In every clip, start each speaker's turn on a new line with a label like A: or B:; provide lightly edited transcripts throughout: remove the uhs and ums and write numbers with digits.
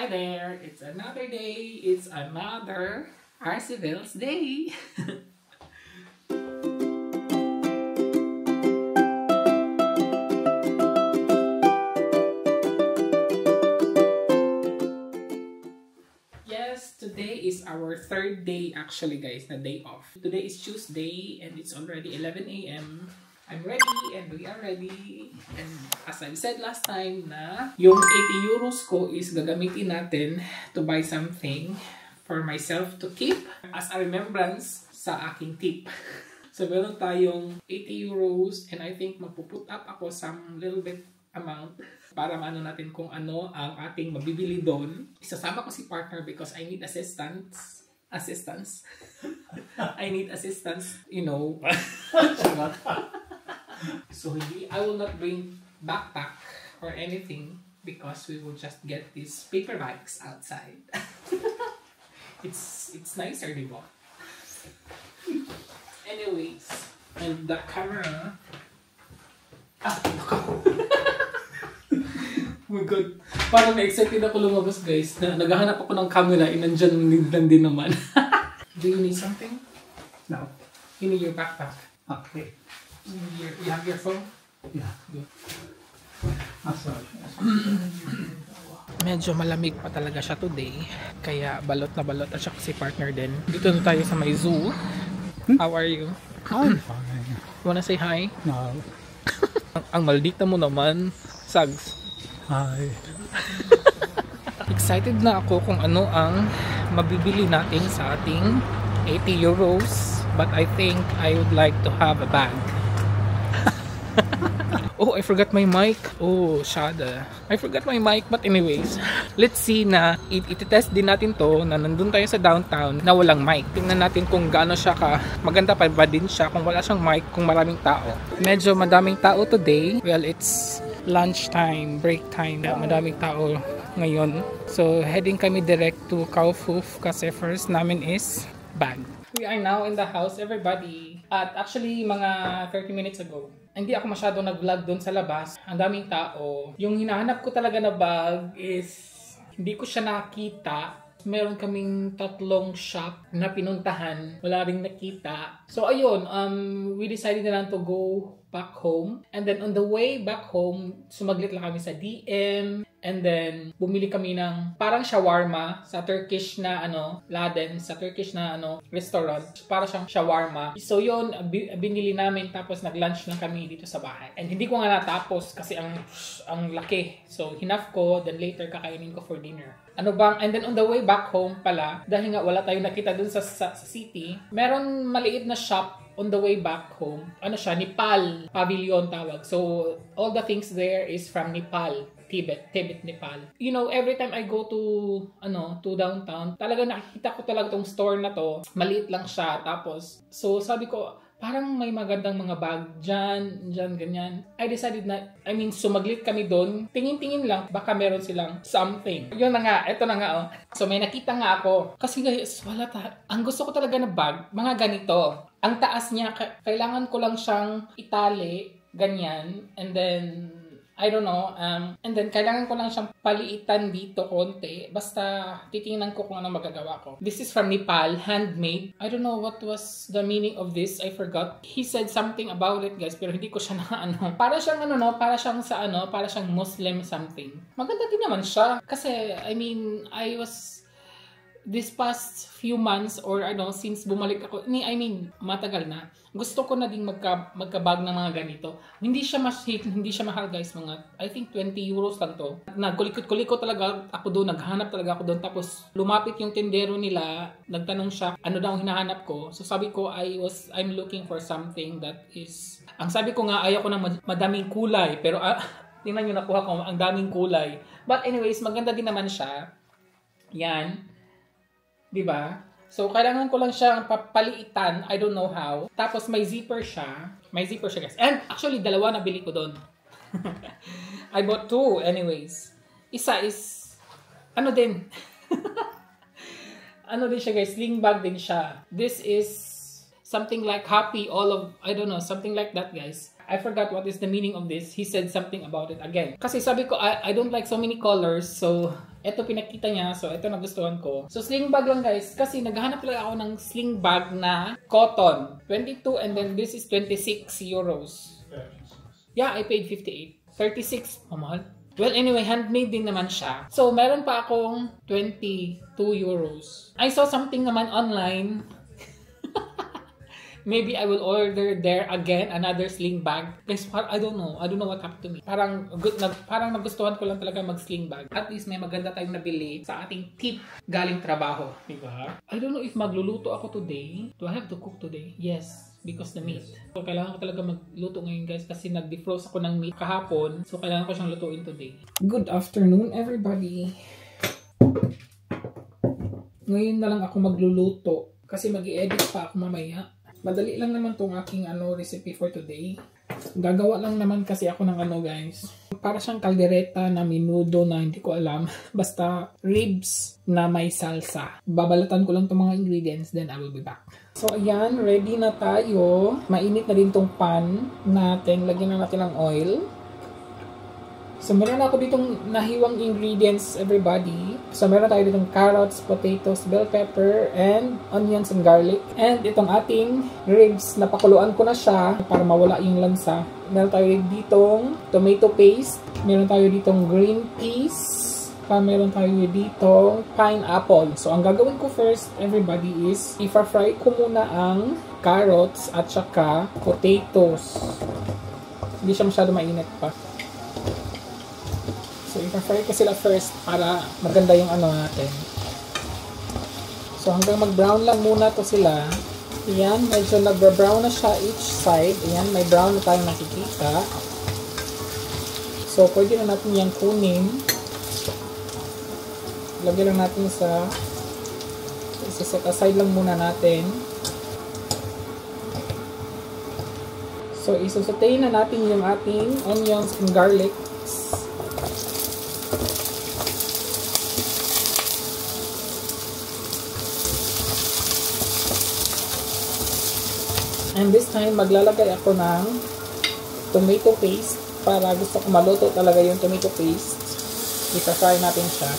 A: Hi there! It's another day. It's another Arcivils day. Yes, today is our third day actually guys, na day off. Today is Tuesday and it's already 11 a.m. I'm ready and we are ready. And as I said last time na yung 80 euros ko is gagamitin natin to buy something for myself to keep as a remembrance sa aking tip. So meron tayong 80 euros and I think magpuput up ako some little bit amount para maano natin kung ano ang ating mabibili doon. Isasama ko si partner because I need assistance. I need assistance, you know. So I will not bring backpack or anything because we will just get these paper bags outside. It's nicer, diba? Anyways, and the camera. Oh my god. Parang na-excited ako lumabas guys. Naghahanap ako ng camera and nandyan din naman. Do you need something?
B: No.
A: You need your backpack.
B: Okay.
A: You have your phone?
B: Yeah.
A: Good.
B: Sorry.
A: Medyo malamig pa talaga siya today. Kaya balot na balot at siya si partner din. Dito na tayo sa may zoo. How are you?
B: I'm fine.
A: Wanna say hi?
B: No.
A: Ang maldita mo naman. Sags.
B: Hi.
A: Excited na ako kung ano ang mabibili natin sa ating 80 euros. But I think I would like to have a bag. Oh, I forgot my mic. Oh, shada. I forgot my mic. But anyways, let's see na iti-test din natin to na nandun tayo sa downtown na walang mic. Tingnan natin kung gaano siya ka maganda pa ba din siya kung wala siyang mic, kung maraming tao. Medyo madaming tao today. Well, it's lunchtime, break time. Madaming tao ngayon. So, heading kami direct to Kaufhof kasi first namin is bag. We are now in the house, everybody. At actually, mga 30 minutes ago, hindi ako masyado nag-vlog doon sa labas. Ang daming tao. Yung hinahanap ko talaga na bag is hindi ko siya nakita. Meron kaming tatlong shop na pinuntahan. Wala ring nakita. So ayun, we decided na lang to go back home. And then on the way back home, sumaglit lang kami sa DM. And then bumili kami ng parang shawarma sa Turkish na Laden, sa Turkish na restaurant. Para siyang shawarma. So yun, binili namin tapos nag-lunch lang kami dito sa bahay. And hindi ko nga natapos kasi ang laki. So hinaf ko, then later kakainin ko for dinner. And then on the way back home pala, dahil nga wala tayong nakita dun sa city, meron maliit na shop on the way back home. Nepal Pavilion tawag. So all the things there is from Nepal. Tibet, Nepal. You know, every time I go to downtown, talaga nakikita ko talaga tong store na to. Maliit lang siya. Tapos, so sabi ko, parang may magandang mga bag dyan, ganyan. I decided na, sumaglit kami doon. Tingin-tingin lang, baka meron silang something. Yun na nga, eto na nga oh. So may nakita nga ako. Kasi guys, ang gusto ko talaga na bag, mga ganito. Ang taas niya, kailangan ko lang siyang itali, ganyan. And then, I don't know, and then kailangan ko lang siyang paliitan dito konti. Basta titingnan ko kung ano magagawa ko. This is from Nepal, handmade. I don't know what was the meaning of this. I forgot. He said something about it, guys, pero hindi ko siya na Para siyang para siyang Muslim something. Maganda din naman siya. Kasi, I was this past few months or since bumalik ako, matagal na. Gusto ko na ding magka-bag ng mga ganito. Hindi siya mahal guys, mga I think 20 euros lang to. Nagkulikot talaga ako doon, naghanap talaga ako doon. Tapos lumapit yung tindero nila, nagtanong siya ano daw ang hinahanap ko. So sabi ko I'm looking for something that is, ang sabi ko nga ayaw ko ng madaming kulay, pero tingnan niyo nakuha ko ang daming kulay. But anyways, maganda din naman siya. Yan. Diba? So, kailangan ko lang siya papaliitan. I don't know how. Tapos, may zipper siya. Guys. And, actually, dalawa nabili ko doon. I bought two, anyways. Isa is, din. Din siya, guys. Sling bag din siya. This is something like happy, something like that, guys. I forgot what is the meaning of this. He said something about it again. Kasi sabi ko, I don't like so many colors. So, eto pinakita niya. So, eto nagustuhan ko. So, sling bag lang guys. Kasi naghahanap talaga ako ng sling bag na cotton. 22 and then this is 26 euros. Yeah, I paid 58. 36. Mahal. Well, anyway, handmade din naman siya. So, meron pa akong 22 euros. I saw something naman online. Maybe I will order there again another sling bag. Guys, I don't know. I don't know what happened to me. Parang nagustuhan ko lang talaga mag-sling bag. At least may maganda tayong nabili sa ating tip galing trabaho. Diba? I don't know if magluluto ako today. Do I have to cook today? Yes. Because the meat. So, kailangan ko talaga magluto ngayon guys kasi nag-defrost ako ng meat kahapon. So, kailangan ko siyang lutuin today. Good afternoon everybody. Ngayon na lang ako magluluto kasi mag-i-edit pa ako mamaya. Madali lang naman tong aking recipe for today. Gagawa lang naman kasi ako ng guys. Para siyang kaldereta na menudo na hindi ko alam. Basta ribs na may salsa. Babalatan ko lang tong mga ingredients then I will be back. So ayan, ready na tayo. Mainit na din tong pan natin. Lagyan na natin ng oil. So, meron ako ditong nahiwang ingredients, everybody. So, meron tayo ditong carrots, potatoes, bell pepper, and onions and garlic. And itong ating ribs, napakuluan ko na siya para mawala yung lansa. Meron tayo ditong tomato paste. Meron tayo ditong green peas. Meron tayo ditong pineapple. So, ang gagawin ko first, everybody, is ipa-fry ko muna ang carrots at saka potatoes. Hindi siya masyado mainit pa. So, i-fry ko sila first para maganda yung natin. So, hanggang mag-brown lang muna to sila. Ayan, medyo nag-brown na siya each side. Ayan, may brown na tayong nakikita. So, pwede na natin yan kunin. Lagyan lang natin sa set aside lang muna natin. So, isusutayin na natin yung ating onions and garlic. And this time, maglalagay ako ng tomato paste para gusto ko maluto talaga yung tomato paste. Ita-fry natin siya.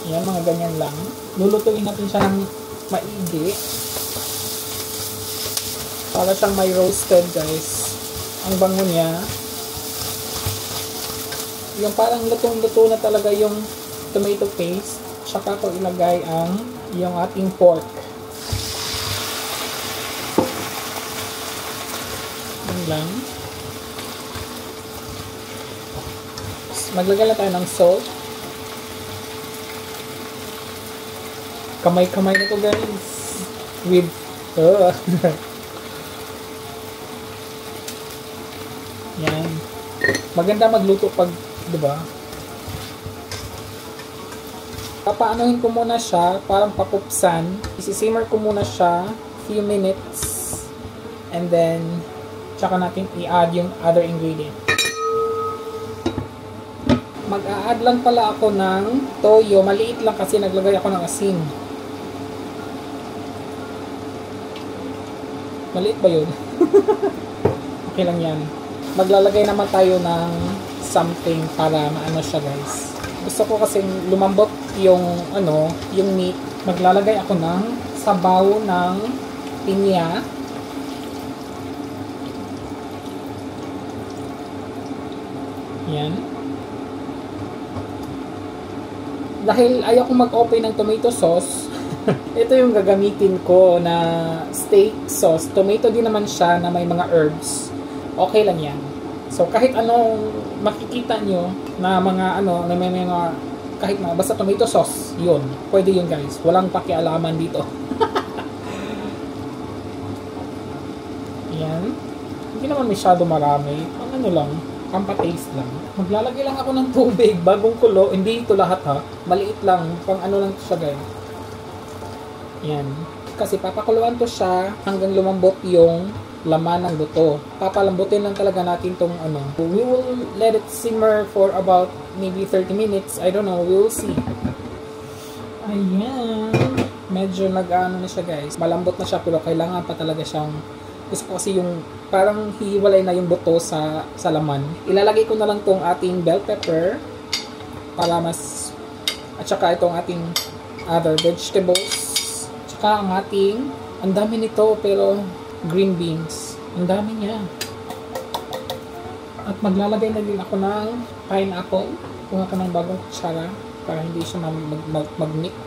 A: Ayan, mga ganyan lang. Lulutuin natin siya ng maigi. Para siyang may roasted, guys. Ang bango niya. Yung parang lutong-luto na talaga yung tomato paste. Tsaka ko ilagay yung ating pork. Lang. Maglagay lang tayo ng salt. Kamay-kamay na to guys. With yan. Maganda magluto pag, diba? Papaanohin ko muna siya, parang papupsan. Isisimmer ko muna siya few minutes. And then tsaka natin i-add yung other ingredient. Mag-a-add lang pala ako ng toyo. Maliit lang kasi naglagay ako ng asin. Maliit ba yun? Okay lang yan. Maglalagay naman tayo ng something para maano siya guys. Gusto ko kasi lumambot yung yung meat. Maglalagay ako ng sabaw ng pinya. Yan. Dahil ayaw kong mag-open ng tomato sauce, ito yung gagamitin ko na steak sauce. Tomato din naman siya na may mga herbs. Okay lang yan. So, kahit anong makikita nyo na mga na may mga, kahit na, basta tomato sauce, yun. Pwede yun guys. Walang pakialaman dito. Yan. Hindi naman masyado marami. Ang lang. Pampa-taste lang. Maglalagay lang ako ng tubig, bagong kulo. Hindi ito lahat ha. Maliit lang. Pang lang siya guys. Yan. Kasi papakuluan to siya hanggang lumambot yung laman ng luto. Papalambutin lang talaga natin tong We will let it simmer for about maybe 30 minutes. I don't know. We will see. Ayan. Medyo nag-ano na siya guys. Malambot na siya pero kailangan pa talaga siyang Gusto ko kasi yung parang hiwalay na yung buto sa laman. Ilalagay ko na lang tong ating bell pepper para mas, at saka itong ating other vegetables. Tsaka ang ating, ang dami nito pero green beans. Ang dami niya. At maglalagay na din ako ng pineapple. Kuha ka ng bagong kutsara para hindi siya mag-mix.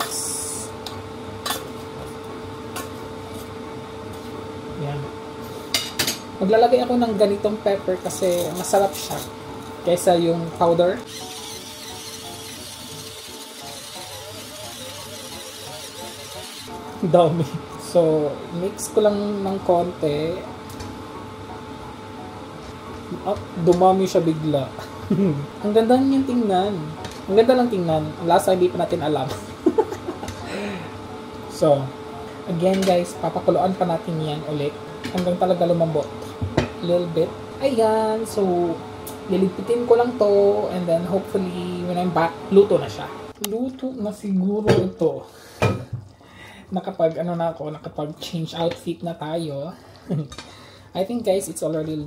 A: Yan. Maglalagay ako ng ganitong pepper kasi masarap siya kaysa yung powder. Dami. So, mix ko lang ng konti. Dumami siya bigla. Ang ganda niyang tingnan. Ang ganda lang tingnan. Ang lasa hindi pa natin alam. So, again guys, papakuluan pa natin yan ulit. Hanggang talaga lumambot. A little bit. Ayan. So, lilipitin ko lang to. And then, hopefully, when I'm back, luto na siya. Luto na siguro ito. Nakapag change outfit na tayo. I think guys, it's already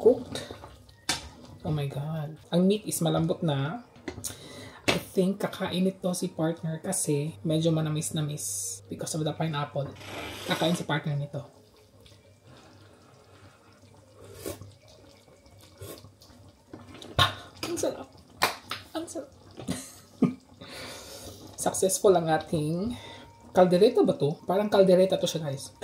A: cooked. Oh my god. Ang meat is malambot na. I think kakain ito si partner kasi medyo manamis-namis because of the pineapple. Kakain si partner nito. Ang sarap. Ang sarap. Successful ang ating caldereta ba to? Parang caldereta to siya guys.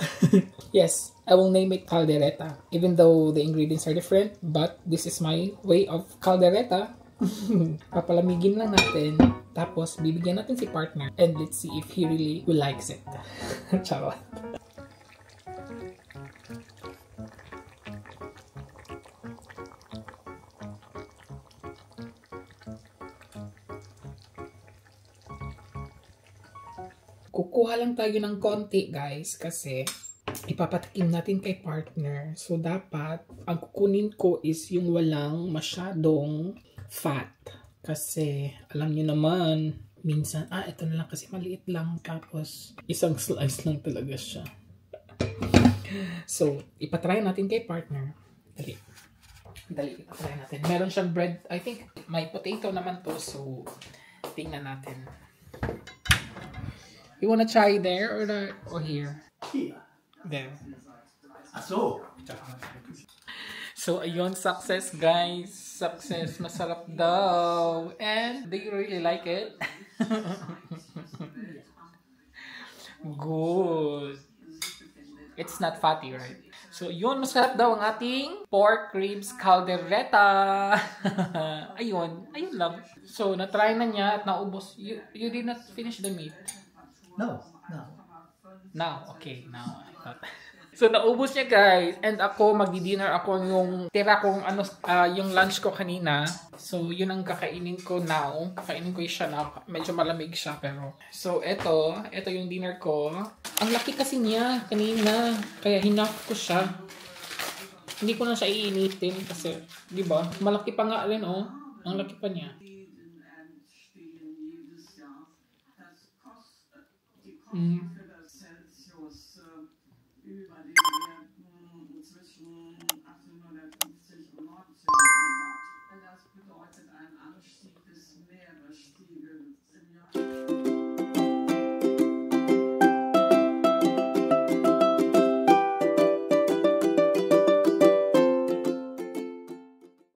A: Yes, I will name it caldereta. Even though the ingredients are different, but this is my way of caldereta. Papalamigin lang natin. Tapos, bibigyan natin si partner. And let's see if he really likes it. Charot. Kukuha lang tayo ng konti guys kasi ipapatikim natin kay partner. So dapat ang kukunin ko is yung walang masyadong fat. Kasi alam niyo naman minsan, ito na lang kasi maliit lang tapos isang slice lang talaga siya. So ipatry natin kay partner. Dali, ipatry natin. Meron siyang bread. I think may potato naman to. So tingnan natin. You wanna try there or here?
B: Here.
A: There. So, ayun, success guys. Success. Masarap daw. And, do you really like it? Good. It's not fatty, right? So, yun, masarap daw ang ating pork ribs caldereta. Ayun lang. So, na-try na niya at naubos. You did not finish the meat.
B: No.
A: Now, okay, now I thought. So naubos niya guys, and ako magdi-dinner ako yung tira kong yung lunch ko kanina. So yun ang kakainin ko now. Kakainin ko siya na medyo malamig siya pero. So ito yung dinner ko. Ang laki kasi niya kanina, kaya hinaf ko siya. Hindi ko na siya iinitin kasi, 'di ba? Malaki pa nga rin oh. Ang laki pa niya.